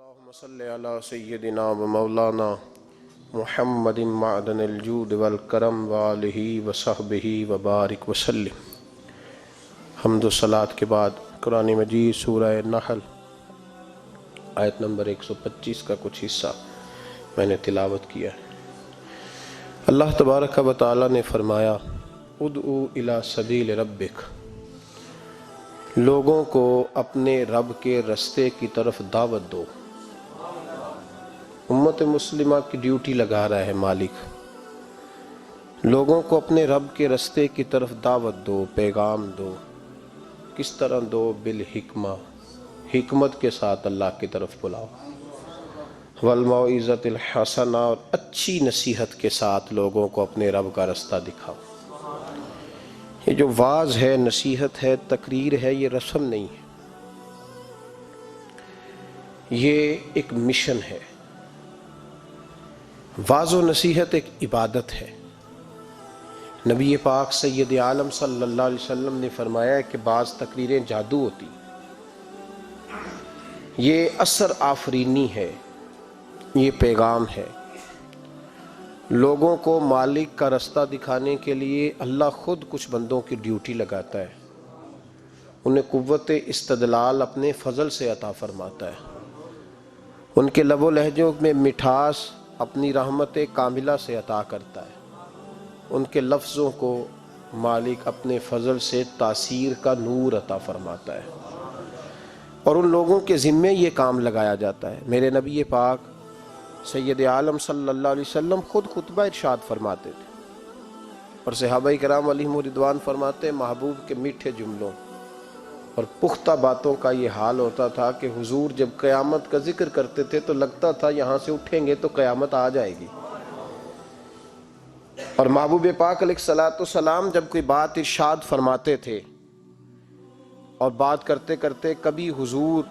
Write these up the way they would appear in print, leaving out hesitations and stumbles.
اللهم صل على سيدنا ومولانا محمد معدن الجود والکرم وآلہ وصحبہ وبارک وسلم۔ حمد و صلات کے بعد قرآن مجید سورہ نحل آیت نمبر 125 کا کچھ حصہ میں نے تلاوت کیا ہے۔ اللہ تبارک و تعالی نے فرمایا ادعو الی سبیل ربک، لوگوں کو اپنے رب کے رستے کی طرف دعوت دو۔ امت مسلمہ کی ڈیوٹی لگا رہا ہے مالک، لوگوں کو اپنے رب کے رستے کی طرف دعوت دو، پیغام دو۔ کس طرح دو؟ بالحکمہ، حکمت کے ساتھ اللہ کی طرف بلاؤ، والموعظۃ الحسنہ، اور اچھی نصیحت کے ساتھ لوگوں کو اپنے رب کا رستہ دکھاؤ۔ یہ جو واعظ ہے، نصیحت ہے، تقریر ہے، یہ رسم نہیں ہے، یہ ایک مشن ہے۔ واعظ و نصیحت ایک عبادت ہے۔ نبی پاک سید عالم صلی اللہ علیہ وسلم نے فرمایا ہے کہ بعض تقریریں جادو ہوتی، یہ اثر آفرینی ہے، یہ پیغام ہے۔ لوگوں کو مالک کا رستہ دکھانے کے لیے اللہ خود کچھ بندوں کی ڈیوٹی لگاتا ہے، انہیں قوت استدلال اپنے فضل سے عطا فرماتا ہے، ان کے لب و لہجوں میں مٹھاس اپنی رحمت کاملہ سے عطا کرتا ہے، ان کے لفظوں کو مالک اپنے فضل سے تاثیر کا نور عطا فرماتا ہے، اور ان لوگوں کے ذمے یہ کام لگایا جاتا ہے۔ میرے نبی پاک سید عالم صلی اللہ علیہ وسلم خود خطبہ ارشاد فرماتے تھے، اور صحابہ کرام علیہم رضوان فرماتے محبوب کے میٹھے جملوں اور پختہ باتوں کا یہ حال ہوتا تھا کہ حضور جب قیامت کا ذکر کرتے تھے تو لگتا تھا یہاں سے اٹھیں گے تو قیامت آ جائے گی، اور محبوب پاک علیہ الصلوۃ والسلام جب کوئی بات ارشاد فرماتے تھے اور بات کرتے کرتے کبھی حضور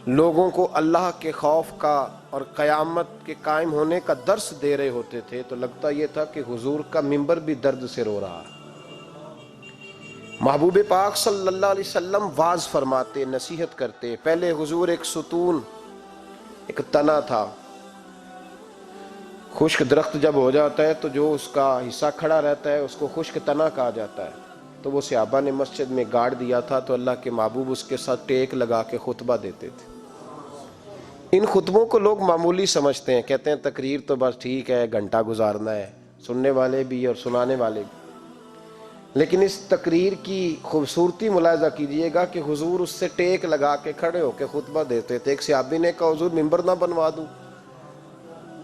لوگوں کو اللہ کے خوف کا اور قیامت کے قائم ہونے کا درس دے رہے ہوتے تھے تو لگتا یہ تھا کہ حضور کا منبر بھی درد سے رو رہا ہے۔ محبوب پاک صلی اللہ علیہ وسلم واعظ فرماتے، نصیحت کرتے۔ پہلے حضور ایک ستون، ایک تنا تھا، خشک درخت جب ہو جاتا ہے تو جو اس کا حصہ کھڑا رہتا ہے اس کو خشک تنا کہا جاتا ہے، تو وہ صحابہ نے مسجد میں گاڑ دیا تھا تو اللہ کے محبوب اس کے ساتھ ٹیک لگا کے خطبہ دیتے تھے۔ ان خطبوں کو لوگ معمولی سمجھتے ہیں، کہتے ہیں تقریر تو بس ٹھیک ہے، گھنٹہ گزارنا ہے، سننے والے بھی اور سنانے والے بھی، لیکن اس تقریر کی خوبصورتی ملاحظہ کیجئے گا کہ حضور اس سے ٹیک لگا کے کھڑے ہو کے خطبہ دیتے تھے۔ ایک صحابی نے کہا حضور ممبر نہ بنوا دوں،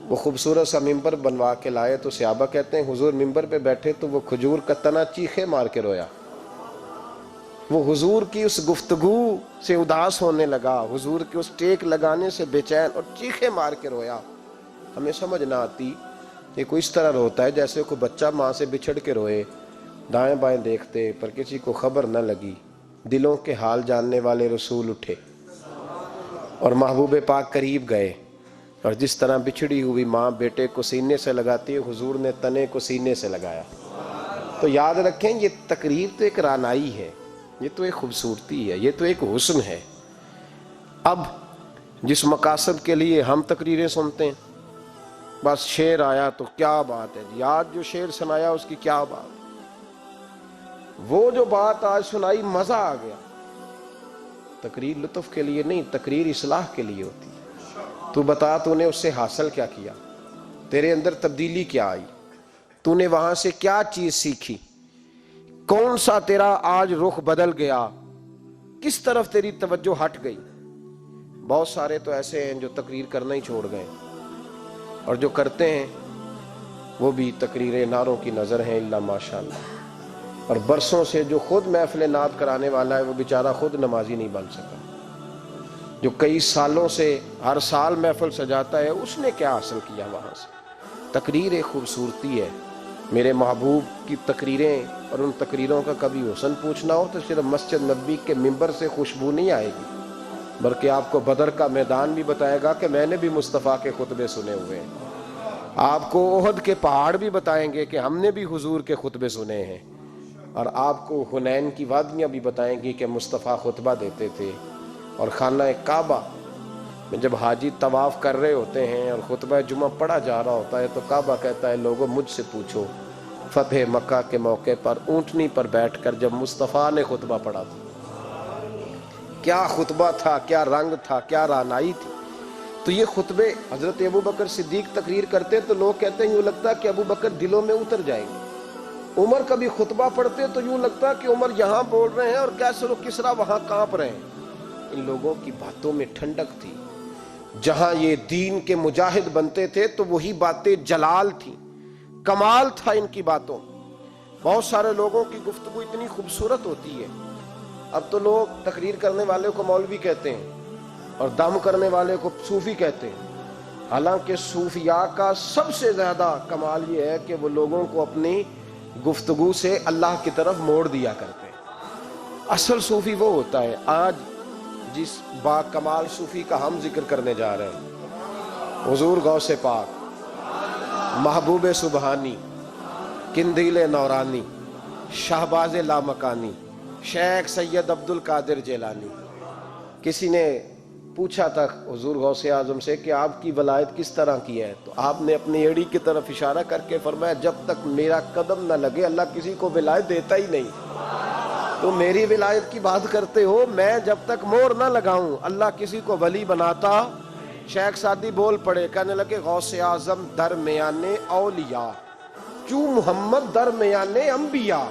وہ خوبصورت سا ممبر بنوا کے لائے تو صحابہ کہتے ہیں حضور ممبر پہ بیٹھے تو وہ کھجور کا تنا چیخے مار کے رویا، وہ حضور کی اس گفتگو سے اداس ہونے لگا، حضور کے اس ٹیک لگانے سے بے چین اور چیخے مار کے رویا۔ ہمیں سمجھ نہ آتی، یہ کوئی اس طرح روتا ہے جیسے کوئی بچہ ماں سے بچھڑ کے روئے، دائیں بائیں دیکھتے پر کسی کو خبر نہ لگی۔ دلوں کے حال جاننے والے رسول اٹھے اور محبوب پاک قریب گئے، اور جس طرح بچھڑی ہوئی ماں بیٹے کو سینے سے لگاتی ہے، حضور نے تنے کو سینے سے لگایا۔ تو یاد رکھیں یہ تقریر تو ایک رانائی ہے، یہ تو ایک خوبصورتی ہے، یہ تو ایک حسن ہے۔ اب جس مقاصد کے لیے ہم تقریریں سنتے ہیں، بس شعر آیا تو کیا بات ہے جی، آج جو شعر سنایا اس کی کیا بات، وہ جو بات آج سنائی مزہ آ گیا۔ تقریر لطف کے لیے نہیں، تقریر اصلاح کے لیے ہوتی ہے۔ تو بتا تو نے اس سے حاصل کیا کیا، تیرے اندر تبدیلی کیا آئی، تو نے وہاں سے کیا چیز سیکھی، کون سا تیرا آج رخ بدل گیا، کس طرف تیری توجہ ہٹ گئی۔ بہت سارے تو ایسے ہیں جو تقریر کرنا ہی چھوڑ گئے، اور جو کرتے ہیں وہ بھی تقریریں نعروں کی نظر ہیں الا ماشاءاللہ، اور برسوں سے جو خود محفل نعت کرانے والا ہے وہ بیچارہ خود نمازی نہیں بن سکا، جو کئی سالوں سے ہر سال محفل سجاتا ہے اس نے کیا حاصل کیا وہاں سے۔ تقریر ایک خوبصورتی ہے۔ میرے محبوب کی تقریریں اور ان تقریروں کا کبھی حسن پوچھنا ہو تو صرف مسجد نبوی کے ممبر سے خوشبو نہیں آئے گی، بلکہ آپ کو بدر کا میدان بھی بتائے گا کہ میں نے بھی مصطفیٰ کے خطبے سنے ہوئے ہیں، آپ کو احد کے پہاڑ بھی بتائیں گے کہ ہم نے بھی حضور کے خطبے سنے ہیں، اور آپ کو حنین کی وادیاں بھی بتائیں گی کہ مصطفیٰ خطبہ دیتے تھے، اور خانہ کعبہ جب حاجی طواف کر رہے ہوتے ہیں اور خطبہ جمعہ پڑھا جا رہا ہوتا ہے تو کعبہ کہتا ہے لوگوں مجھ سے پوچھو فتح مکہ کے موقع پر اونٹنی پر بیٹھ کر جب مصطفیٰ نے خطبہ پڑھا تھا، کیا خطبہ تھا، کیا رنگ تھا، کیا رعنائی تھی۔ تو یہ خطبے حضرت ابو بکر صدیق تقریر کرتے تو لوگ کہتے ہیں یوں لگتا کہ ابو بکر دلوں میں اتر جائیں گے۔ عمر کبھی خطبہ پڑھتے تو یوں لگتا کہ عمر یہاں بول رہے ہیں اور کیسر و کسریٰ وہاں کانپ رہے ہیں۔ ان لوگوں کی باتوں میں ٹھنڈک تھی، جہاں یہ دین کے مجاہد بنتے تھے تو وہی باتیں جلال تھیں، کمال تھا ان کی باتوں۔ بہت سارے لوگوں کی گفتگو اتنی خوبصورت ہوتی ہے، اب تو لوگ تقریر کرنے والے کو مولوی کہتے ہیں اور دم کرنے والے کو صوفی کہتے ہیں، حالانکہ صوفیاء کا سب سے زیادہ کمال یہ ہے کہ وہ لوگوں کو اپنی گفتگو سے اللہ کی طرف موڑ دیا کرتے ہیں۔ اصل صوفی وہ ہوتا ہے، آج جس با کمال صوفی کا ہم ذکر کرنے جا رہے ہیں، حضور غوث پاک، محبوب سبحانی، قندیل نورانی، شہباز لامکانی، شیخ سید عبد القادر جیلانی۔ کسی نے پوچھا تھا حضور غوث اعظم سے کہ آپ کی ولایت کس طرح کی ہے، تو آپ نے اپنی ایڑی کی طرف اشارہ کر کے فرمایا جب تک میرا قدم نہ لگے اللہ کسی کو ولایت دیتا ہی نہیں۔ تو میری ولایت کی بات کرتے ہو، میں جب تک مور نہ لگاؤں اللہ کسی کو ولی بناتا۔ شیخ سعدی بول پڑے، کہنے لگے غوث اعظم درمیان اولیاء چوں محمد درمیان انبیاء۔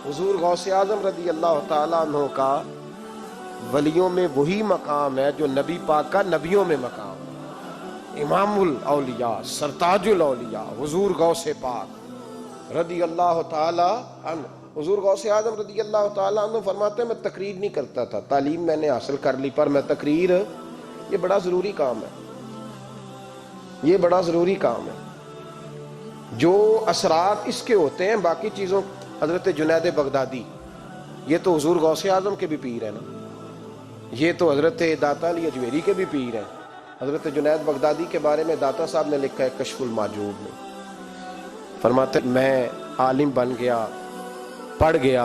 حضور غوث اعظم رضی اللہ تعالیٰ عنہ کا ولیوں میں وہی مقام ہے جو نبی پاک کا نبیوں میں مقام ہے۔ امام الاولیاء، سرتاج الاولیاء حضور غوث پاک رضی اللہ تعالیٰ عنہ۔ حضور غوث اعظم رضی اللہ تعالیٰ عنہ فرماتے ہیں میں تقریر نہیں کرتا تھا، تعلیم میں نے حاصل کر لی، پر میں تقریر، یہ بڑا ضروری کام ہے، یہ بڑا ضروری کام ہے۔ جو اثرات اس کے ہوتے ہیں باقی چیزوں، حضرت جنید بغدادی، یہ تو حضور غوث اعظم کے بھی پیر ہیں نا، یہ تو حضرت داتا علی اجویری کے بھی پیر ہیں۔ حضرت جنید بغدادی کے بارے میں داتا صاحب نے لکھا ہے کشف المعجوب میں، فرماتے میں عالم بن گیا، پڑھ گیا،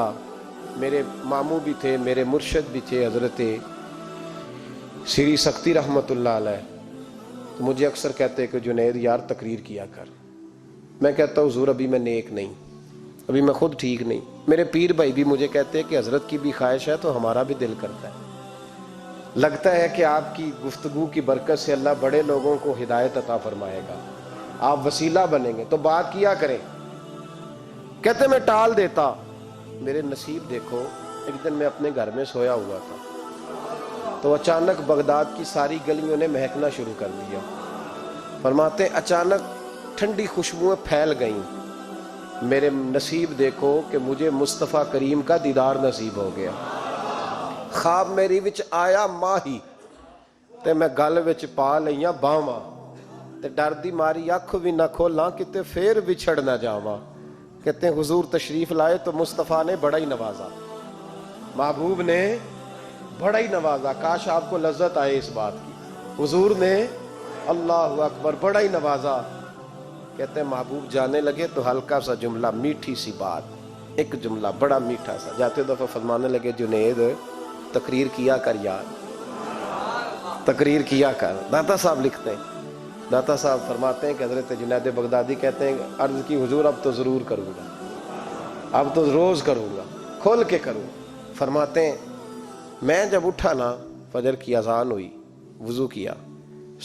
میرے ماموں بھی تھے، میرے مرشد بھی تھے حضرت سری سختی رحمت اللہ علیہ، تو مجھے اکثر کہتے کہ جنید یار تقریر کیا کر۔ میں کہتا ہوں حضور ابھی میں نیک نہیں، ابھی میں خود ٹھیک نہیں۔ میرے پیر بھائی بھی مجھے کہتے ہیں کہ حضرت کی بھی خواہش ہے تو ہمارا بھی دل کرتا ہے، لگتا ہے کہ آپ کی گفتگو کی برکت سے اللہ بڑے لوگوں کو ہدایت عطا فرمائے گا، آپ وسیلہ بنیں گے تو بات کیا کریں۔ کہتے میں ٹال دیتا، میرے نصیب دیکھو، ایک دن میں اپنے گھر میں سویا ہوا تھا تو اچانک بغداد کی ساری گلیوں نے مہکنا شروع کر دیا۔ فرماتے اچانک ٹھنڈی خوشبوئیں پھیل گئیں، میرے نصیب دیکھو کہ مجھے مصطفیٰ کریم کا دیدار نصیب ہو گیا۔ خواب میری وچ آیا ماہی تے میں گل وچ پا لئیاں باواں، تے ڈر دی ماری اکھ بھی نہ کھولاں کتے پھر بچھڑ نہ جاواں۔ کہتے ہیں حضور تشریف لائے تو مصطفیٰ نے بڑا ہی نوازا، محبوب نے بڑا ہی نوازا۔ کاش آپ کو لذت آئے اس بات کی، حضور نے اللہ اکبر بڑا ہی نوازا۔ کہتے ہیں محبوب جانے لگے تو ہلکا سا جملہ، میٹھی سی بات، ایک جملہ بڑا میٹھا سا، جاتے دفعہ فرمانے لگے جنید تقریر کیا کر یار، تقریر کیا کر۔ داتا صاحب لکھتے ہیں، داتا صاحب فرماتے ہیں کہ حضرت جنید بغدادی کہتے ہیں عرض کی حضور اب تو ضرور کروں گا، اب تو روز کروں گا، کھول کے کروں۔ فرماتے ہیں میں جب اٹھا نا، فجر کی اذان ہوئی، وضو کیا،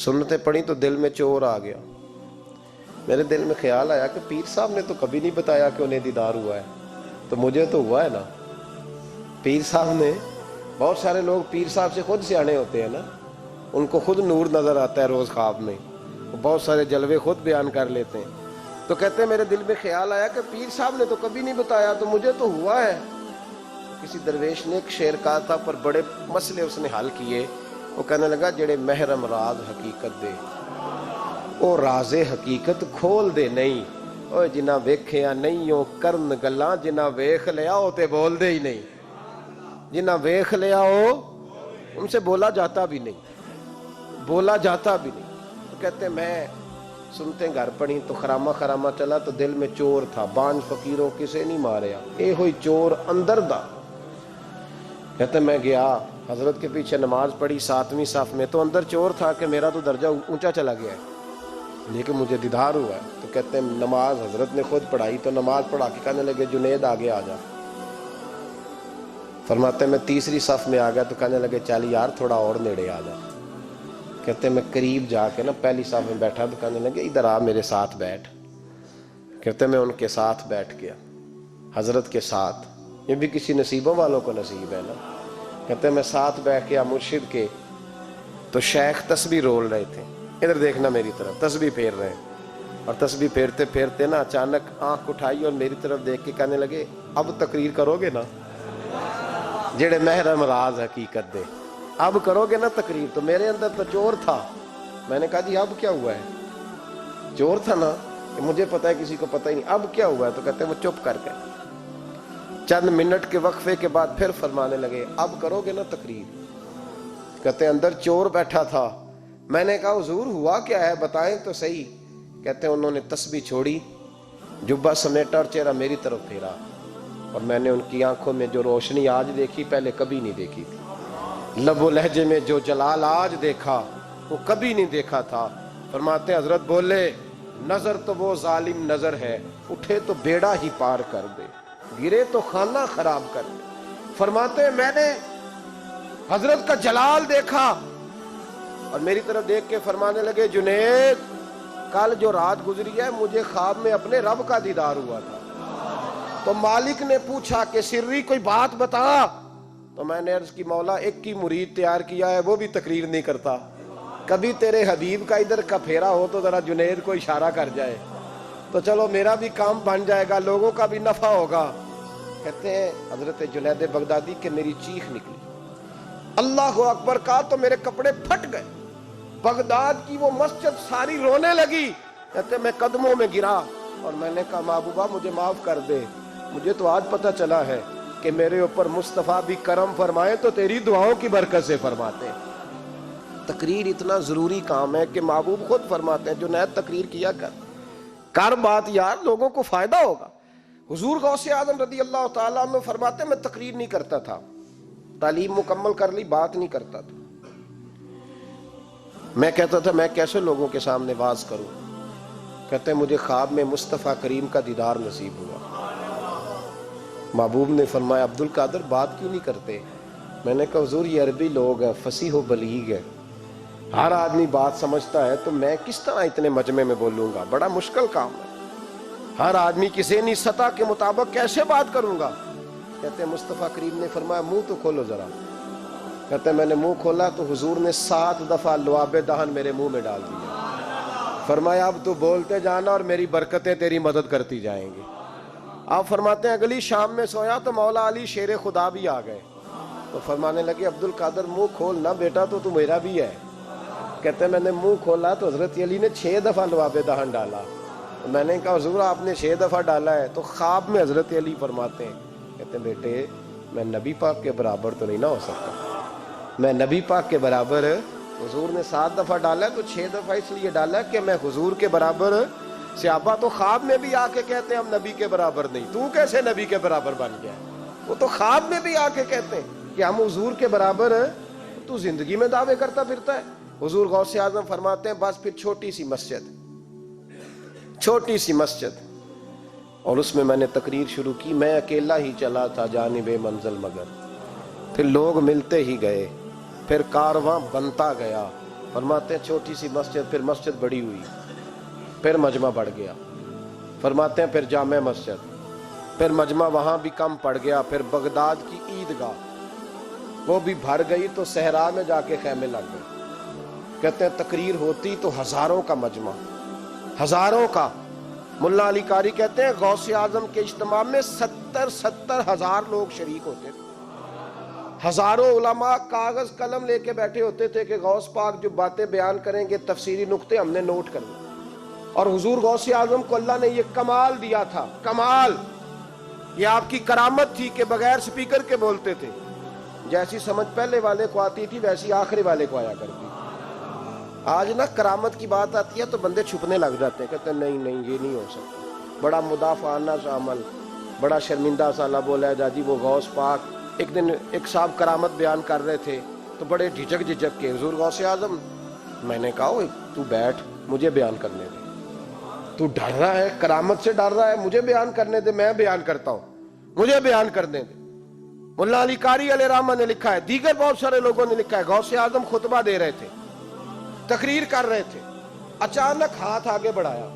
سنتیں پڑھی تو دل میں چور آ گیا۔ میرے دل میں خیال آیا کہ پیر صاحب نے تو کبھی نہیں بتایا کہ انہیں دیدار ہوا ہے، تو مجھے تو ہوا ہے نا۔ پیر صاحب نے، بہت سارے لوگ پیر صاحب سے خود سیانے ہوتے ہیں نا، ان کو خود نور نظر آتا ہے روز خواب میں، بہت سارے جلوے خود بیان کر لیتے ہیں۔ تو کہتے ہیں میرے دل میں خیال آیا کہ پیر صاحب نے تو کبھی نہیں بتایا تو مجھے تو ہوا ہے۔ کسی درویش نے ایک شعر کہا تھا پر بڑے مسئلے اس نے حل کیے، وہ کہنے لگا جڑے محرم راز حقیقت دے او راز حقیقت کھول دے نہیں، او جنہ ویکھیا نہیں او کرن گلاں، جنہ ویکھ لیا او تے بول دے ہی نہیں، جنہ ویکھ لیا او ان سے بولا جاتا بھی نہیں، بولا جاتا بھی نہیں۔ تو کہتے ہیں میں سنتے گھر پڑھی تو خرامہ خرامہ چلا تو دل میں چور تھا، بانج فقیروں کسے نہیں ماریا، اے ہوئی چور اندر دا۔ کہتے میں گیا حضرت کے پیچھے نماز پڑھی 7ویں صف میں، تو اندر چور تھا کہ میرا تو درجہ اونچا چلا گیا ہے لیکن مجھے دیدار ہوا ہے۔ تو کہتے ہیں نماز حضرت نے خود پڑھائی، تو نماز پڑھا کے کہنے لگے جنید آگے آ جا۔ فرماتے ہیں میں 3ری صف میں آ گیا تو کہنے لگے چل یار تھوڑا اور نیڑے آ جا۔ کہتے ہیں میں قریب جا کے نا پہلی صف میں بیٹھا تو کہنے لگے ادھر آ میرے ساتھ بیٹھ۔ کہتے ہیں میں ان کے ساتھ بیٹھ گیا، حضرت کے ساتھ۔ یہ بھی کسی نصیبوں والوں کو نصیب ہے نا۔ کہتے ہیں میں ساتھ بیٹھ گیا مرشد کے، تو شیخ تسبیح رول رہے تھے، ادھر دیکھنا میری طرف، تسبیح پھیر رہے ہیں، اور تسبیح پھیرتے پھیرتے نا اچانک آنکھ اٹھائی اور میری طرف دیکھ کے کہنے لگے اب تقریر کرو گے نا؟ جڑے محرم راز حقیقت دے، اب کرو گے نا تقریر؟ تو میرے اندر تو چور تھا، میں نے کہا جی اب کیا ہوا ہے؟ چور تھا نا کہ مجھے پتا ہے کسی کو پتہ ہی نہیں، اب کیا ہوا ہے؟ تو کہتے ہیں وہ چپ کر گئے۔ چند منٹ کے وقفے کے بعد پھر فرمانے لگے اب کرو گے نا تقریر؟ کہتے ہیں اندر چور بیٹھا تھا، میں نے کہا حضور ہوا کیا ہے بتائیں تو صحیح۔ کہتے ہیں انہوں نے تسبیح چھوڑی، جبہ سمیٹا اور چہرہ میری طرف پھیرا، اور میں نے ان کی آنکھوں میں جو روشنی آج دیکھی پہلے کبھی نہیں دیکھی تھی، لب و لہجے میں جو جلال آج دیکھا وہ کبھی نہیں دیکھا تھا۔ فرماتے ہیں حضرت بولے نظر تو وہ ظالم نظر ہے، اٹھے تو بیڑا ہی پار کر دے، گرے تو خانہ خراب کر دے۔ فرماتے ہیں میں نے حضرت کا جلال دیکھا اور میری طرف دیکھ کے فرمانے لگے جنید کل جو رات گزری ہے مجھے خواب میں اپنے رب کا دیدار ہوا تھا۔ تو مالک نے پوچھا کہ سری کوئی بات بتا، تو میں نے عرض کی مولا ایک کی مرید تیار کیا ہے وہ بھی تقریر نہیں کرتا، کبھی تیرے حبیب کا ادھر کا پھیرا ہو تو ذرا جنید کو اشارہ کر جائے تو چلو میرا بھی کام بن جائے گا، لوگوں کا بھی نفع ہوگا۔ کہتے ہیں حضرت جنید بغدادی کہ میری چیخ نکلی، اللہ اکبر کہا تو میرے کپڑے پھٹ گئے، بغداد کی وہ مسجد ساری رونے لگی۔ کہتے میں قدموں میں گرا اور میں نے کہا محبوبہ مجھے معاف کر دے، مجھے تو آج پتہ چلا ہے کہ میرے اوپر مصطفیٰ بھی کرم فرمائے تو تیری دعاؤں کی برکت سے فرماتے ہیں۔ تقریر اتنا ضروری کام ہے کہ محبوب خود فرماتے ہیں جنید تقریر کیا کر بات یار، لوگوں کو فائدہ ہوگا۔ حضور غوث اعظم رضی اللہ تعالیٰ عنہ فرماتے ہیں میں تقریر نہیں کرتا تھا، تعلیم مکمل کر لی بات نہیں کرتا تھا، میں کہتا تھا میں کیسے لوگوں کے سامنے واز کروں۔ کہتے ہیں مجھے خواب میں مصطفیٰ کریم کا دیدار نصیب ہوا، محبوب نے فرمایا عبد القادر بات کیوں نہیں کرتے؟ میں نے کہا حضور یہ عربی لوگ ہیں، فصیح و بلیغ ہیں، ہر آدمی بات سمجھتا ہے، تو میں کس طرح اتنے مجمع میں بولوں گا، بڑا مشکل کام ہے، ہر آدمی کی ذہنی سطح کے مطابق کیسے بات کروں گا؟ کہتے ہیں مصطفیٰ کریم نے فرمایا منہ تو کھولو ذرا۔ کہتے ہیں میں نے منہ کھولا تو حضور نے 7 دفعہ لعاب دہن میرے منہ میں ڈال دیا، فرمایا اب تو بولتے جانا اور میری برکتیں تیری مدد کرتی جائیں گی۔ آپ فرماتے ہیں اگلی شام میں سویا تو مولا علی شیر خدا بھی آ گئے، تو فرمانے لگے عبد القادر منہ کھول نا بیٹا تو میرا بھی ہے۔ کہتے ہیں میں نے منہ کھولا تو حضرت علی نے 6 دفعہ لعاب دہن ڈالا، میں نے کہا حضور آپ نے 6 دفعہ ڈالا ہے؟ تو خواب میں حضرت علی فرماتے ہیں کہتے ہیں بیٹے میں نبی پاک کے برابر تو نہیں نہ ہو سکتا، میں نبی پاک کے برابر، حضور نے 7 دفعہ ڈالا ہے تو 6 دفعہ اس لیے ڈالا ہے کہ میں حضور کے برابر۔ صحابہ تو خواب میں بھی آ کے کہتے ہیں ہم نبی کے برابر نہیں، تو کیسے نبی کے برابر بن گیا؟ وہ تو خواب میں بھی آ کے کہتے ہیں کہ ہم حضور کے برابر، تو زندگی میں دعوے کرتا پھرتا ہے۔ حضور غوث اعظم فرماتے ہیں بس پھر چھوٹی سی مسجد اور اس میں نے تقریر شروع کی، میں اکیلا ہی چلا تھا جانب منزل مگر، پھر لوگ ملتے ہی گئے، پھر کارواں بنتا گیا۔ فرماتے ہیں چھوٹی سی مسجد، پھر مسجد بڑی ہوئی، پھر مجمع بڑھ گیا۔ فرماتے ہیں پھر جامع مسجد، پھر مجمع وہاں بھی کم پڑ گیا، پھر بغداد کی عیدگاہ وہ بھی بھر گئی تو صحرا میں جا کے خیمے لگ گئے۔ کہتے ہیں تقریر ہوتی تو ہزاروں کا مجمع، ہزاروں کا۔ ملا علی قاری کہتے ہیں غوث اعظم کے اجتماع میں 70 ہزار لوگ شریک ہوتے تھے، ہزاروں علماء کاغذ قلم لے کے بیٹھے ہوتے تھے کہ غوث پاک جو باتیں بیان کریں گے تفسیری نقطے ہم نے نوٹ کرنے، اور حضور غوث اعظم کو اللہ نے یہ کمال دیا تھا، کمال، یہ آپ کی کرامت تھی کہ بغیر سپیکر کے بولتے تھے، جیسی سمجھ پہلے والے کو آتی تھی ویسی آخری والے کو آیا کرتی۔ آج نا کرامت کی بات آتی ہے تو بندے چھپنے لگ جاتے ہیں، کہتے ہیں نہیں یہ نہیں ہو سکتا، بڑا مدافعانہ سا عمل، بڑا شرمندہ سا اللہ بولا ہے جاجی وہ غوث پاک ایک دن ایک صاحب کرامت بیان کر رہے تھے تو بڑے جھجک کے حضور غوث اعظم، میں نے کہا تو بیٹھ، مجھے بیان کرنے دے، تو ڈر رہا ہے، کرامت سے ڈر رہا ہے، مجھے بیان کرنے دے، میں بیان کرتا ہوں، مجھے بیان کرنے دے۔ ملا علی قاری علیہ رحمہ نے لکھا ہے، دیگر بہت سارے لوگوں نے لکھا ہے، غوث اعظم خطبہ دے رہے تھے، تقریر کر رہے تھے، اچانک ہاتھ آگے بڑھایا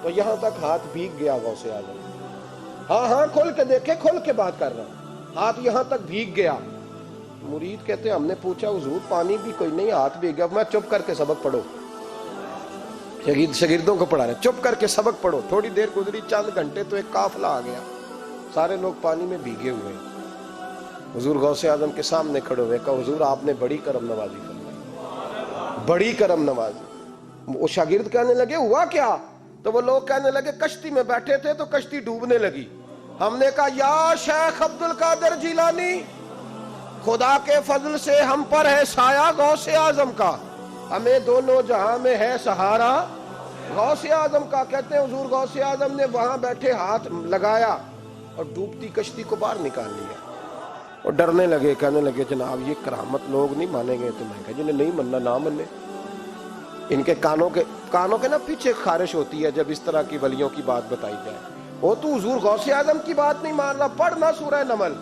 تو یہاں تک ہاتھ بھیگ گیا غوث اعظم۔ ہاں کھول کے دیکھے، کھول کے بات کر رہا ہوں، ہاتھ یہاں تک بھیگ گیا۔ مرید کہتے ہیں ہم نے پوچھا حضور پانی بھی کوئی نہیں، ہاتھ بھیگ گیا۔ میں چپ کر کے سبق پڑھو، شاگردوں کو پڑھا رہے، چپ کر کے سبق پڑھو۔ تھوڑی دیر گزری، چند گھنٹے تو ایک قافلہ آ گیا، سارے لوگ پانی میں بھیگے ہوئے، حضور غوث اعظم کے سامنے کھڑے ہوئے، کہا حضور آپ نے بڑی کرم نوازی فرمائی، بڑی کرم نوازی۔ وہ شاگرد کہنے لگے ہوا کیا؟ تو وہ لوگ کہنے لگے کشتی میں بیٹھے تھے تو کشتی ڈوبنے لگی، ہم نے کہا یا شیخ عبد القادر جیلانی، خدا کے فضل سے ہم پر ہے سایہ غوث اعظم کا، ہمیں دونوں جہاں میں ہے سہارا غوث اعظم کا۔ کہتے ہیں حضور غوث اعظم نے وہاں بیٹھے ہاتھ لگایا اور ڈوبتی کشتی کو باہر نکال لیا، اور ڈرنے لگے، کہنے لگے جناب یہ کرامت لوگ نہیں مانیں گے۔ تو میں کہا جنہیں نہیں مننا نہ مننے، ان کے کانوں کے نا پیچھے خارش ہوتی ہے جب اس طرح کی ولیوں کی بات بتائی جائے۔ وہ تو حضور غوث اعظم کی بات نہیں مان رہا، پڑھنا سورہ نمل،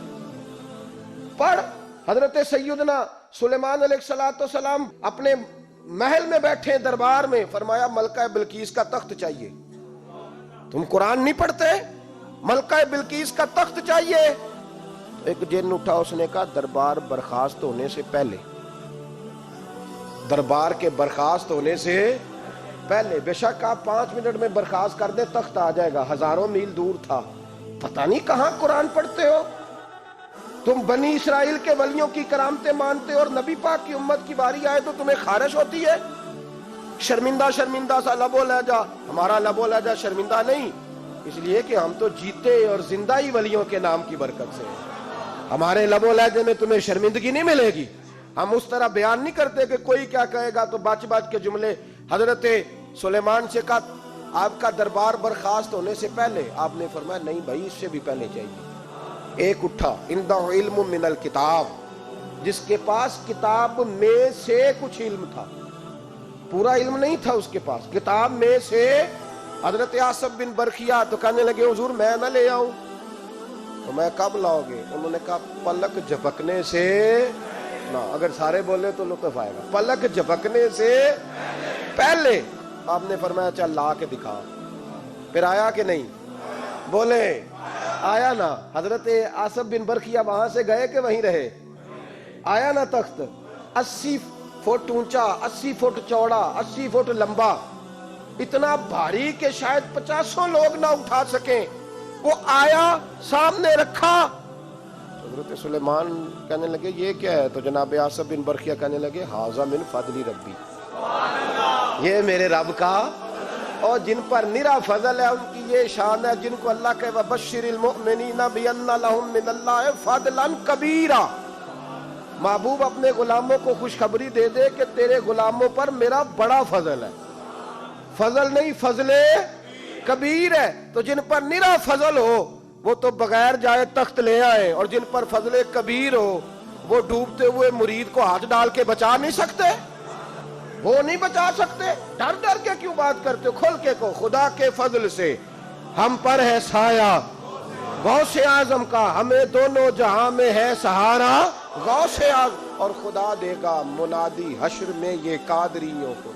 پڑھ۔ حضرت سیدنا سلیمان علیہ السلام اپنے محل میں بیٹھے دربار میں، فرمایا ملکہ بلقیس کا تخت چاہیے۔ تم قرآن نہیں پڑھتے؟ ملکہ بلقیس کا تخت چاہیے۔ ایک جن اٹھا، اس نے کہا دربار برخاست ہونے سے پہلے، دربار کے برخاست ہونے سے پہلے، بے شک آپ 5 منٹ میں برخاست کر دیں تخت آ جائے گا، ہزاروں میل دور تھا۔ پتہ نہیں کہاں قرآن پڑھتے ہو تم، بنی اسرائیل کے ولیوں کی کرامتیں مانتے ہو، اور نبی پاک کی امت کی باری آئے تو تمہیں خارش ہوتی ہے۔ شرمندہ سا لب و لہجہ، ہمارا لب و لہجہ شرمندہ نہیں، اس لیے کہ ہم تو جیتے اور زندہ ہی ولیوں کے نام کی برکت سے، ہمارے لب و لہجے میں تمہیں شرمندگی نہیں ملے گی۔ ہم اس طرح بیان نہیں کرتے کہ کوئی کیا کہے گا تو بچ کے جملے۔ حضرت سلیمان سے کہا آپ کا دربار برخاست ہونے سے پہلے، آپ نے فرمایا نہیں بھائی اس سے بھی پہلے چاہیے۔ ایک اٹھا، عندہ علم من الکتاب، جس کے پاس کتاب میں سے کچھ علم تھا، پورا علم نہیں تھا اس کے پاس، کتاب میں سے۔ حضرت آصف بن برخیا تو کہنے لگے حضور میں نہ لے آؤں، تو میں کب لاؤ گے؟ انہوں نے کہا پلک جھپکنے سے نہ، اگر سارے بولے تو لطف آئے گا، پلک جھپکنے سے پہلے۔ آپ نے فرمایا چل لا کے دکھا۔ پھر آیا کہ نہیں؟ بولے آیا نا۔ حضرت آصف بن برخیا وہاں سے گئے کہ وہیں رہے؟ آیا نا تخت، 80 فٹ اونچا، 80 فٹ چوڑا، 80 فٹ لمبا، اتنا بھاری کہ شاید 50 لوگ نہ اٹھا سکیں، وہ آیا سامنے رکھا۔ حضرت سلیمان کہنے لگے یہ کیا ہے؟ تو جناب آصف بن برخیا کہنے لگے ھذا من فضل ربی، یہ میرے رب کا، اور جن پر نرا فضل ہے ان کی یہ شان ہے، جن کو اللہ کہ وبشر المؤمنین بان لهم من اللہ فضلا کبیرا۔ محبوب اپنے غلاموں کو خوشخبری دے دے کہ تیرے غلاموں پر میرا بڑا فضل ہے، فضل نہیں فضل کبیر ہے۔ تو جن پر نرا فضل ہو وہ تو بغیر جائے تخت لے آئے، اور جن پر فضل کبیر ہو وہ ڈوبتے ہوئے مرید کو ہاتھ ڈال کے بچا نہیں سکتے، وہ نہیں بچا سکتے۔ ڈر کے کیوں بات کرتے ہو؟ کھل کے کو، خدا کے فضل سے ہم پر ہے سایہ غوث اعظم کا، ہمیں دونوں جہاں میں ہے سہارا غوث اعظم، اور خدا دے گا منادی حشر میں یہ قادریوں کو۔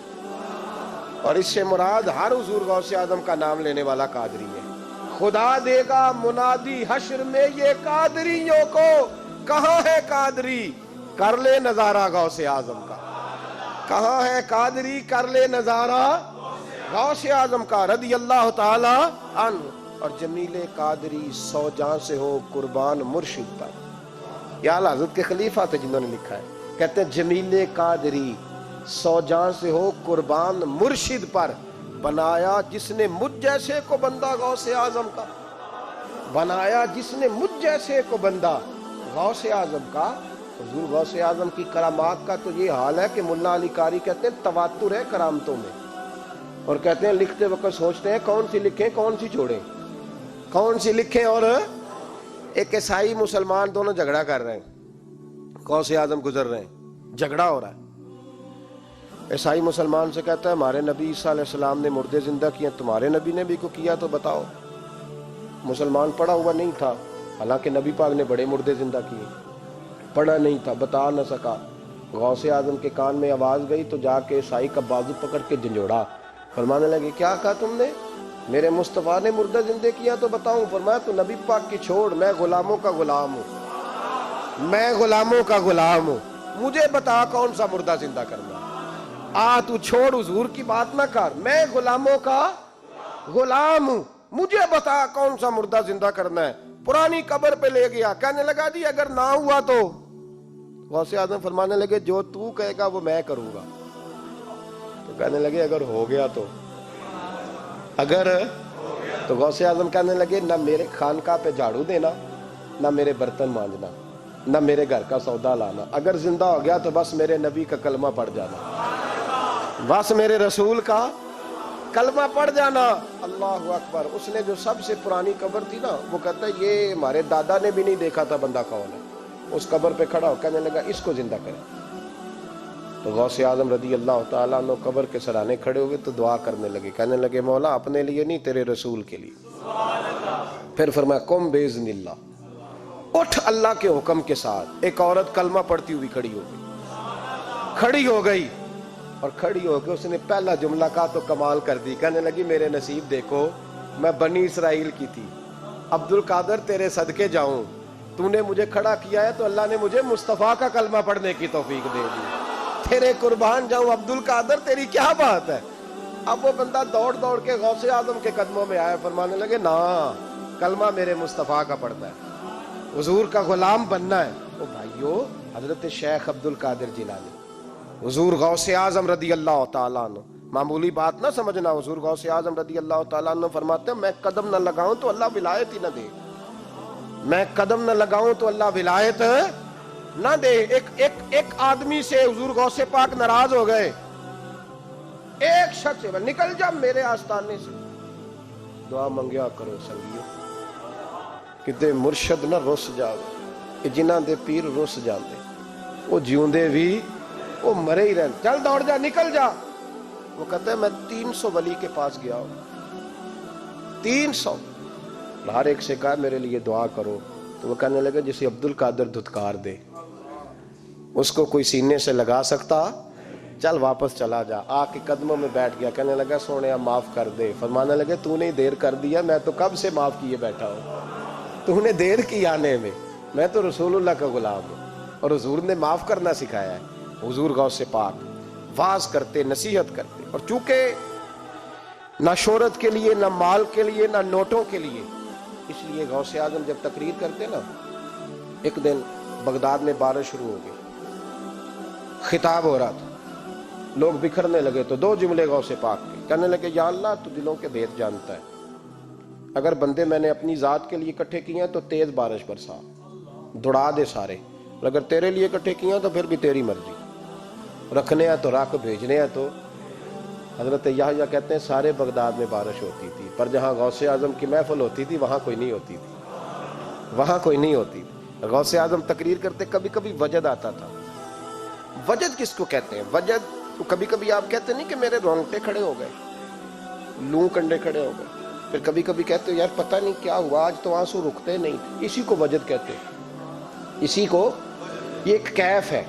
اور اس سے مراد ہر حضور غوث اعظم کا نام لینے والا قادری ہے۔ خدا دے گا منادی حشر میں یہ قادریوں کو۔ کہاں ہے قادری؟ کر لے نظارہ غوث اعظم کا۔ کہاں ہے قادری؟ کر لے نظارہ غوث اعظم کا رضی اللہ تعالی عنہ۔ اور جمیل قادری 100 جان سے ہو قربان مرشد پر۔ یہ اعلیٰ حضرت کے خلیفہ تھے جنہوں نے لکھا ہے، کہتے ہیں جمیل قادری 100 جان سے ہو قربان مرشد پر، بنایا جس نے مجھ جیسے کو بندہ غوث اعظم کا، بنایا جس نے مجھ جیسے کو بندہ غوث اعظم کا۔ حضور غوث اعظم کی کرامات کا تو یہ حال ہے کہ ملا علی قاری کہتے ہیں تواتر ہے کرامتوں میں، اور کہتے ہیں لکھتے وقت سوچتے ہیں کون سی لکھیں کون سی چھوڑیں، کون سی لکھیں اور ایک عیسائی مسلمان دونوں جھگڑا کر رہے ہیں، غوث اعظم گزر رہے ہیں، جھگڑا ہو رہا ہے۔ عیسائی مسلمان سے کہتا ہے ہمارے نبی عیسیٰ علیہ السلام نے مردے زندہ کیے، تمہارے نبی نے بھی کو کیا تو بتاؤ۔ مسلمان پڑھا ہوا نہیں تھا، حالانکہ نبی پاک نے بڑے مردے زندہ کیے، پڑھا نہیں تھا، بتا نہ سکا۔ غوث اعظم کے کان میں آواز گئی تو جا کے عیسائی کا بازو پکڑ کے جھنجھوڑا، فرمانے لگے کیا کہا تم نے؟ میرے مصطفیٰ نے مردہ زندہ کیا تو بتاؤں؟ فرمایا تو نبی پاک کی چھوڑ، میں غلاموں کا غلام ہوں، میں غلاموں کا غلام ہوں، مجھے بتا کون سا مردہ زندہ کرنا۔ تو چھوڑ حضور کی بات نہ کر، میں غلاموں کا غلام ہوں، مجھے بتا کون سا مردہ زندہ کرنا ہے۔ پرانی قبر پہ لے گیا، کہنے لگا جی اگر نہ ہوا تو؟ غوث اعظم فرمانے لگے جو تو کہے گا وہ میں کروں گا۔ تو کہنے لگے اگر ہو گیا تو؟ تو غوث اعظم کہنے لگے نہ میرے خانقاہ پہ جھاڑو دینا، نہ میرے برتن مانجنا، نہ میرے گھر کا سودا لانا، اگر زندہ ہو گیا تو بس میرے نبی کا کلمہ پڑھ جانا، بس میرے رسول کا کلمہ پڑھ جانا۔ اللہ اکبر۔ اس نے جو سب سے پرانی قبر تھی نا، وہ کہتا ہے یہ ہمارے دادا نے بھی نہیں دیکھا تھا بندہ کون ہے، اس قبر پہ کھڑا ہو کہنے لگا اس کو زندہ کرے۔ تو غوث اعظم رضی اللہ تعالیٰ عنہ قبر کے سرانے کھڑے ہوئے تو دعا کرنے لگے، کہنے لگے مولا اپنے لیے نہیں، تیرے رسول کے لیے۔ پھر فرمایا قم باذن اللہ، اٹھ اللہ کے حکم کے ساتھ۔ ایک عورت کلمہ پڑھتی ہوئی کھڑی ہو گئی اور کھڑی ہو کے اس نے پہلا جملہ کہا تو کمال کر دی، کہنے لگی میرے نصیب دیکھو، میں بنی اسرائیل کی تھی، عبد القادر تیرے صدقے جاؤں، تو نے مجھے کھڑا کیا ہے تو اللہ نے مجھے مصطفیٰ کا کلمہ پڑھنے کی توفیق دے دی، تیرے قربان جاؤں عبد القادر، تیری کیا بات ہے۔ اب وہ بندہ دوڑ دوڑ کے غوث اعظم کے قدموں میں آیا، فرمانے لگے نا کلمہ میرے مصطفیٰ کا پڑھنا ہے، حضور کا غلام بننا ہے۔ او بھائیو، حضرت شیخ عبد القادر جیلانی، حضور غوث اعظم رضی اللہ تعالیٰ عنہ، معمولی بات نہ سمجھنا، حضور غوث اعظم رضی اللہ تعالیٰ عنہ فرماتے ہیں میں قدم نہ لگاؤں تو اللہ ولایت ہی نہ دے، میں قدم نہ لگاؤں تو اللہ ولایت نہ دے۔ ایک آدمی سے حضور غوث پاک ناراض ہو گئے، ایک شخص نکل جا میرے آستانے سے، دعا منگیا کرو سنگیو، کتے مرشد نہ رس جاوے، جنہاں دے پیر رس جاندے، وہ جیوندے بھی وہ مرے ہی رہن، چل دوڑ جا نکل جا۔ وہ کہتا ہے میں 300 ولی کے پاس گیا ہوں، 300، ہر ایک سے کہا میرے لیے دعا کرو، تو وہ کہنے لگا جسے عبد القادر دھتکار دے اس کو کوئی سینے سے لگا سکتا؟ چل واپس چلا جا۔ آ کے قدموں میں بیٹھ گیا، کہنے لگا سونیا معاف کر دے۔ فرمانے لگے تو نے دیر کر دیا، میں تو کب سے معاف کیے بیٹھا ہوں، تو نے دیر کی آنے میں تو رسول اللہ کا غلام ہوں، اور حضور نے معاف کرنا سکھایا ہے۔ حضور غوث پاک واز کرتے، نصیحت کرتے، اور چونکہ نہ شہرت کے لیے، نہ مال کے لیے، نہ نوٹوں کے لیے، اس لیے غوث اعظم جب تقریر کرتے نا، ایک دن بغداد میں بارش شروع ہو گئی، خطاب ہو رہا تھا، لوگ بکھرنے لگے تو 2 جملے غوث پاک کے، کہنے لگے یا اللہ تو دلوں کے بھید جانتا ہے، اگر بندے میں نے اپنی ذات کے لیے اکٹھے کیے ہیں تو تیز بارش برسا، دوڑا دے سارے، اور اگر تیرے لیے اکٹھے کیے ہیں تو پھر بھی تیری مرضی، رکھنے ہیں تو رکھ، بھیجنے ہیں تو۔ حضرت یحییٰ کہتے ہیں سارے بغداد میں بارش ہوتی تھی، پر جہاں غوث اعظم کی محفل ہوتی تھی وہاں کوئی نہیں ہوتی تھی، وہاں کوئی نہیں ہوتی تھی۔ غوث اعظم تقریر کرتے، کبھی کبھی وجد آتا تھا۔ وجد کس کو کہتے ہیں؟ وجد تو کبھی کبھی آپ کہتے نہیں کہ میرے رونگٹے کھڑے ہو گئے، لوں کنڈے کھڑے ہو گئے، پھر کبھی کبھی کہتے ہو یار پتہ نہیں کیا ہوا آج تو آنسو رکتے نہیں، اسی کو وجد کہتے ہیں۔ اسی کو، یہ ایک کیف ہے،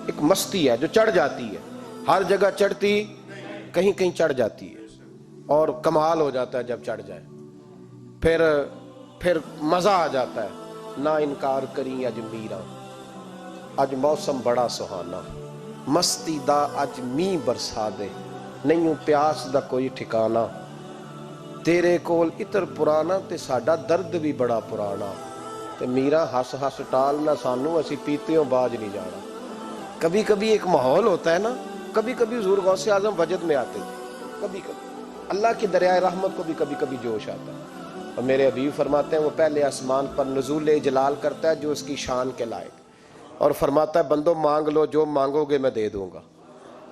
ایک مستی ہے جو چڑھ جاتی ہے، ہر جگہ چڑھتی، کہیں کہیں چڑھ جاتی ہے، اور کمال ہو جاتا ہے جب چڑھ جائے، پھر مزہ آ جاتا ہے۔ نہ انکار کری اج میرا، اج موسم بڑا سہانا، مستی دا اج می برسا دے، نہیں پیاس دا کوئی ٹھکانا، تیرے کول اتر پرانا تے ساڈا درد بھی بڑا پرانا، تے میرا ہس ہس ٹال نہ سانو، اسی پیتیوں باج نہیں جانا۔ کبھی کبھی ایک ماحول ہوتا ہے نا، کبھی کبھی حضور غوث اعظم وجد میں آتے تھے، کبھی کبھی اللہ کی دریائے رحمت کو بھی کبھی کبھی جوش آتا ہے، اور میرے حبیب فرماتے ہیں وہ پہلے آسمان پر نزول جلال کرتا ہے جو اس کی شان کے لائق، اور فرماتا ہے بندو مانگ لو جو مانگو گے میں دے دوں گا۔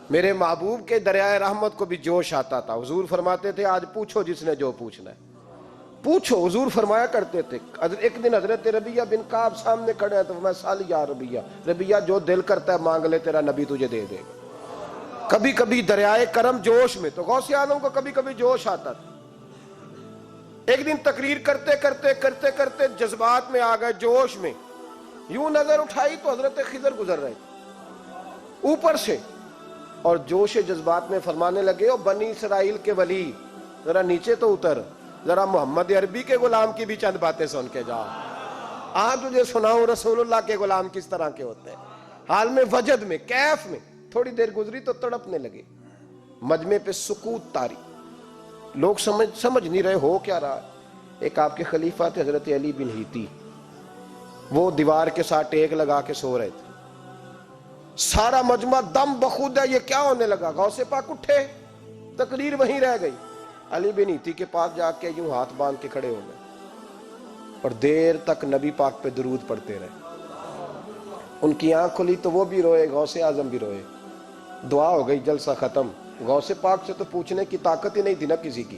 میرے محبوب کے دریائے رحمت کو بھی جوش آتا تھا، حضور فرماتے تھے آج پوچھو جس نے جو پوچھنا ہے، پوچھو، حضور فرمایا کرتے تھے، ایک دن حضرت ربیہ بن کعب سامنے کھڑے ہیں تو میں سال یا ربیہ، ربیہ جو دل کرتا ہے مانگ لے، تیرا نبی تجھے دے دے گا۔ کبھی کبھی دریائے کرم جوش میں، تو غوث اعظم کو کبھی کبھی جوش آتا تھا۔ ایک دن تقریر کرتے کرتے کرتے کرتے جذبات میں آ گئے، جوش میں، یوں نظر اٹھائی تو حضرت خضر گزر رہے تھے اوپر سے، اور جوش جذبات میں فرمانے لگے، او بنی اسرائیل کے ولی، ذرا نیچے تو اتر، ذرا محمد عربی کے غلام کی بھی چند باتیں سن کے جا، آج تجھے سناؤں رسول اللہ کے غلام کس طرح کے ہوتے ہیں۔ حال میں وجد میں، کیف میں، تھوڑی دیر گزری تو تڑپنے لگے، مجمع پہ سکوت طاری، لوگ سمجھ نہیں رہے ہو کیا رہا ہے۔ ایک آپ کے خلیفہ تھے حضرت علی بن ہیتی، وہ دیوار کے ساتھ ٹیک لگا کے سو رہے تھے، سارا مجمع دم بخود ہے، یہ کیا ہونے لگا؟ غوث پاک اٹھے، تقریر وہیں رہ گئی، علی بن ہیتی کے پاس جا کے یوں ہاتھ باندھ کے کھڑے ہو گئے اور دیر تک نبی پاک پہ درود پڑھتے رہے۔ ان کی آنکھ کھلی تو وہ بھی روئے، غوث اعظم بھی روئے، دعا ہو گئی، جلسہ ختم۔ غوث پاک سے تو پوچھنے کی طاقت ہی نہیں تھی نا کسی کی،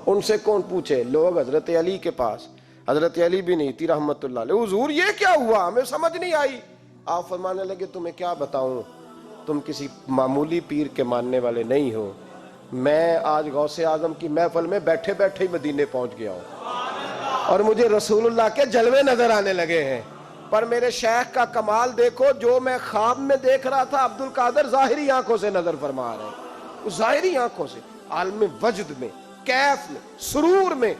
ان سے کون پوچھے؟ لوگ حضرت علی کے پاس، حضرت علی بن ہیتی رحمت اللہ علیہ، حضور یہ کیا ہوا، ہمیں سمجھ نہیں آئی۔ آپ فرمانے لگے، تمہیں کیا بتاؤں، تم کسی معمولی پیر کے ماننے والے نہیں ہو، میں آج غوث اعظم کی محفل میں بیٹھے بیٹھے ہی مدینے پہنچ گیا ہوں اور مجھے رسول اللہ کے جلوے نظر آنے لگے ہیں، پر میرے شیخ کا کمال دیکھو، جو میں خواب میں دیکھ رہا تھا عبد القادر ظاہری آنکھوں سے نظر فرما رہے ہیں، ظاہری آنکھوں سے، عالم وجد میں، کیف میں، سرور میں۔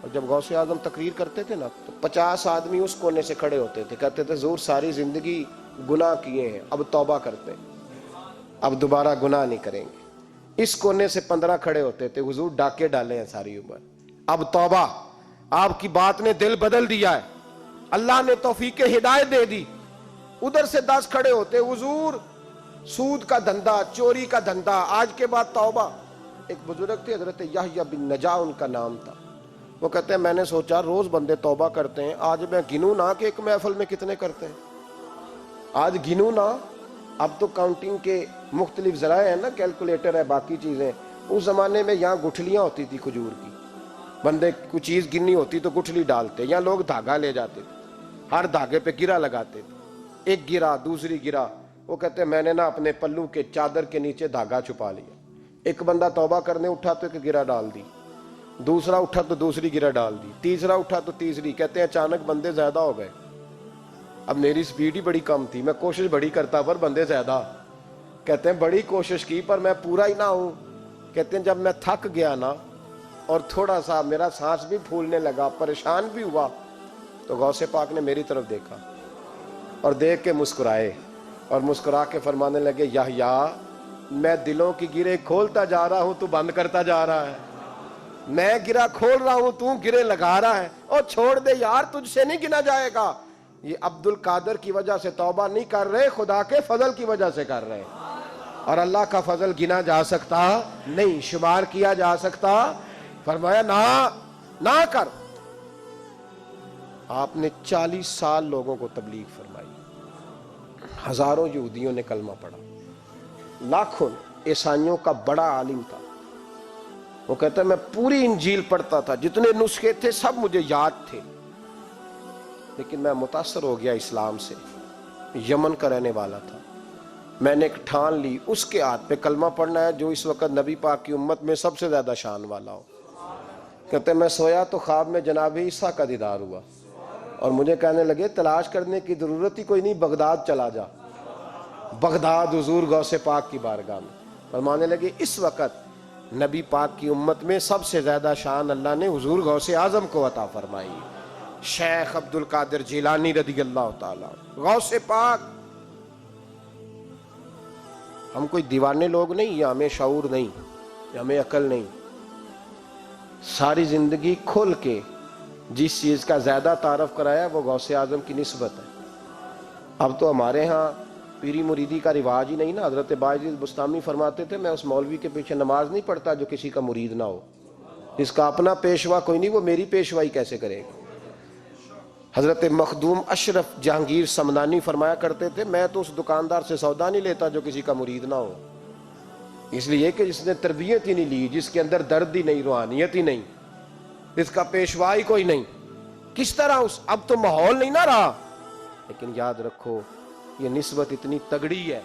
اور جب غوث اعظم تقریر کرتے تھے نا تو 50 آدمی اس کونے سے کھڑے ہوتے تھے، کہتے تھے حضور ساری زندگی گناہ کیے ہیں، اب توبہ کرتے ہیں، اب دوبارہ گناہ نہیں کریں گے۔ اس کونے سے 15 کھڑے ہوتے تھے، حضور ڈاکے ڈالے ہیں ساری عمر، اب توبہ، آپ کی بات نے دل بدل دیا ہے، اللہ نے توفیق ہدایت دے دی۔ ادھر سے 10 کھڑے ہوتے، حضور سود کا دھندا، چوری کا دھندا، آج کے بعد توبہ۔ ایک بزرگ تھے حضرت یحییٰ بن نجا ان کا نام تھا، وہ کہتے ہیں میں نے سوچا روز بندے توبہ کرتے ہیں، آج میں گنوں نہ کہ ایک محفل میں کتنے کرتے ہیں، آج گنوں نہ۔ اب تو کاؤنٹنگ کے مختلف ذرائع ہیں نا، کیلکولیٹر ہے، باقی چیزیں، اس زمانے میں یہاں گٹھلیاں ہوتی تھی کھجور کی، بندے کوئی چیز گننی ہوتی تو گٹھلی ڈالتے، یا لوگ دھاگا لے جاتے تھے، ہر دھاگے پہ گرہ لگاتے تھے، ایک گرہ دوسری گرہ، وہ کہتے ہیں میں نے نا اپنے پلو کے چادر کے نیچے دھاگا چھپا لیا، ایک بندہ توبہ کرنے اٹھا تو ایک گرہ ڈال دی، دوسرا اٹھا تو دوسری گرہ ڈال دی، تیسرا اٹھا تو تیسری، کہتے ہیں اچانک بندے زیادہ ہو گئے، اب میری سپیڈ ہی بڑی کم تھی، میں کوشش بڑی کرتا پر بندے زیادہ، کہتے ہیں بڑی کوشش کی پر میں پورا ہی نہ ہوں، کہتے ہیں جب میں تھک گیا نا اور تھوڑا سا میرا سانس بھی پھولنے لگا، پریشان بھی ہوا، تو غوث پاک نے میری طرف دیکھا اور دیکھ کے مسکرائے اور مسکرا کے فرمانے لگے، یحییٰ میں دلوں کی گرے کھولتا جا رہا ہوں، تو بند کرتا جا رہا ہے، میں گرہ کھول رہا ہوں، تو گرے لگا رہا ہے، اور چھوڑ دے یار، تجھ سے نہیں گنا جائے گا۔ یہ عبد القادر کی وجہ سے توبہ نہیں کر رہے، خدا کے فضل کی وجہ سے کر رہے، اور اللہ کا فضل گنا جا سکتا نہیں، شمار کیا جا سکتا۔ فرمایا نہ کر۔ آپ نے 40 سال لوگوں کو تبلیغ فرمائی، ہزاروں یہودیوں نے کلمہ پڑھا، لاکھوں، عیسائیوں کا بڑا عالم تھا، وہ کہتا ہے میں پوری انجیل پڑھتا تھا، جتنے نسخے تھے سب مجھے یاد تھے، لیکن میں متاثر ہو گیا اسلام سے، یمن کا رہنے والا تھا، میں نے ایک ٹھان لی اس کے ہاتھ پہ کلمہ پڑھنا ہے جو اس وقت نبی پاک کی امت میں سب سے زیادہ شان والا ہو۔ کہتے ہیں میں سویا تو خواب میں جناب عیسیٰ کا دیدار ہوا اور مجھے کہنے لگے تلاش کرنے کی ضرورت ہی کوئی نہیں، بغداد چلا جا، بغداد حضور غوث پاک کی بارگاہ میں، فرمانے لگے اس وقت نبی پاک کی امت میں سب سے زیادہ شان اللہ نے حضور غوث اعظم کو عطا فرمائی، شیخ عبد القادر جیلانی رضی اللہ تعالیٰ، غوث پاک۔ ہم کوئی دیوانے لوگ نہیں، یا ہمیں شعور نہیں، یا ہمیں عقل نہیں، ساری زندگی کھل کے جس چیز کا زیادہ تعارف کرایا وہ غوث اعظم کی نسبت ہے۔ اب تو ہمارے ہاں پیری مریدی کا رواج ہی نہیں نا، حضرت باعزید بستامی فرماتے تھے میں اس مولوی کے پیچھے نماز نہیں پڑھتا جو کسی کا مرید نہ ہو، جس کا اپنا پیشوا کوئی نہیں وہ میری پیشوائی کیسے کرے گا۔ حضرت مخدوم اشرف جہانگیر سمنانی فرمایا کرتے تھے میں تو اس دکاندار سے سودا نہیں لیتا جو کسی کا مرید نہ ہو، اس لیے کہ جس نے تربیت ہی نہیں لی، جس کے اندر درد ہی نہیں، روحانیت ہی نہیں، اس کا پیشوا ہی کوئی نہیں. کس طرح اب تو ماحول نہیں نہ رہا. لیکن یاد رکھو یہ نسبت اتنی تگڑی ہے